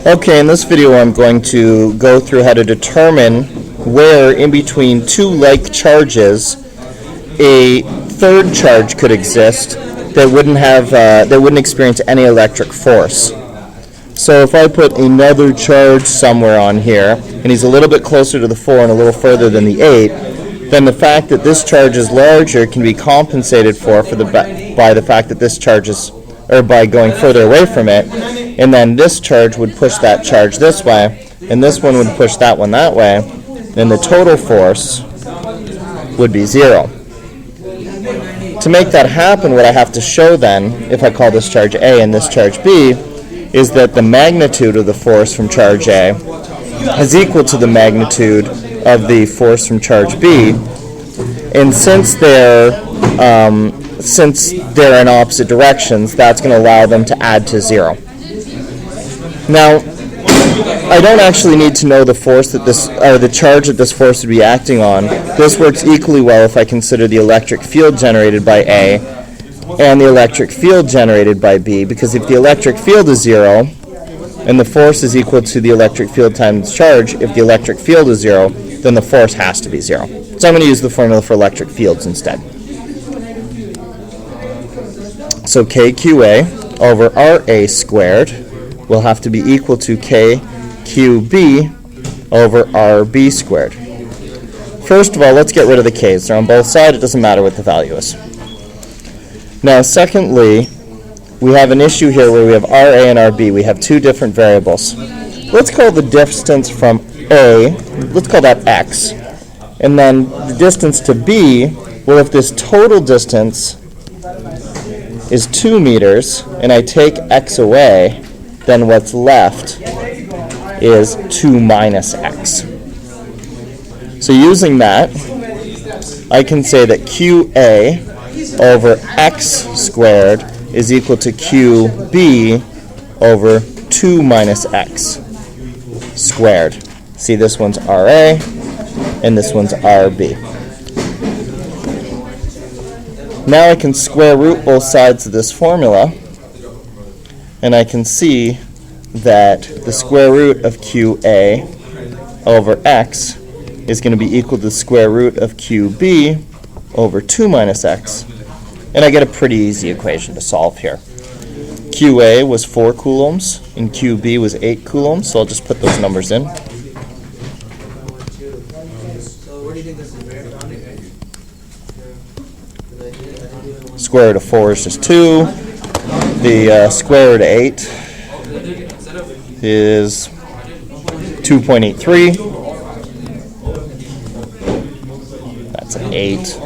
Okay, in this video I'm going to go through how to determine where in between two like charges a third charge could exist that wouldn't experience any electric force. So if I put another charge somewhere on here, and he's a little bit closer to the 4 and a little further than the 8, then the fact that this charge is larger can be compensated for by the fact that this charge is, or by going further away from it, and then this charge would push that charge this way, and this one would push that one that way, then the total force would be 0. To make that happen, what I have to show then, if I call this charge A and this charge B, is that the magnitude of the force from charge A is equal to the magnitude of the force from charge B, and since they're in opposite directions, that's going to allow them to add to 0. Now, I don't actually need to know the force that the charge that this force would be acting on. This works equally well if I consider the electric field generated by A and the electric field generated by B, because if the electric field is 0 and the force is equal to the electric field times charge, if the electric field is 0, then the force has to be 0. So I'm going to use the formula for electric fields instead. So KQA over RA squared will have to be equal to KQB over RB squared. First of all, let's get rid of the k's. They're on both sides. It doesn't matter what the value is. Now, secondly, we have an issue here where we have RA and RB. We have two different variables. Let's call the distance from A, let's call that x. And then the distance to B, well, if this total distance is 2 meters, and I take x away, then what's left is 2 minus x. So using that, I can say that QA over x squared is equal to QB over 2 minus x squared. See, this one's RA and this one's RB. Now I can square root both sides of this formula, and I can see that the square root of QA over x is going to be equal to the square root of QB over 2 minus x. And I get a pretty easy equation to solve here. QA was 4 coulombs and QB was 8 coulombs, so I'll just put those numbers in. Square root of 4 is just 2. The square root of 8 is 2.83. That's an 8.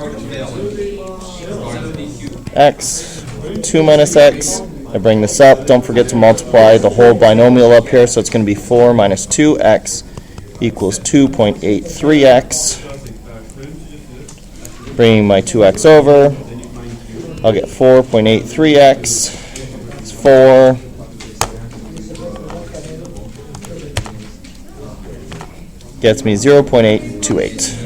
X, 2 minus x. I bring this up. Don't forget to multiply the whole binomial up here, so it's going to be 4 minus 2x equals 2.83x. Bringing my 2x over, I'll get 4.83x. It's 4. Gets me 0.828.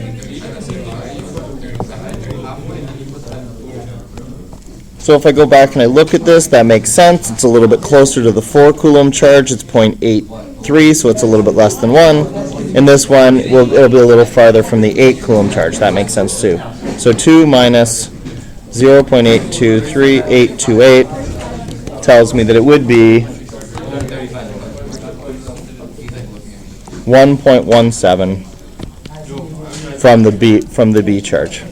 So if I go back and I look at this, that makes sense. It's a little bit closer to the 4 coulomb charge. It's 0.83, so it's a little bit less than 1. And this one, it'll be a little farther from the 8 coulomb charge. That makes sense too. So 2 minus 0.823828 tells me that it would be 1.17 from the B charge.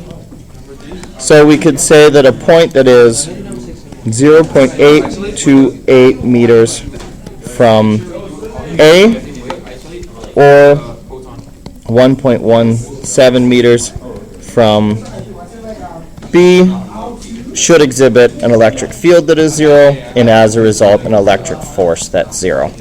So we could say that a point that is 0.828 meters from A or 1.17 meters from B should exhibit an electric field that is 0, and as a result, an electric force that's 0.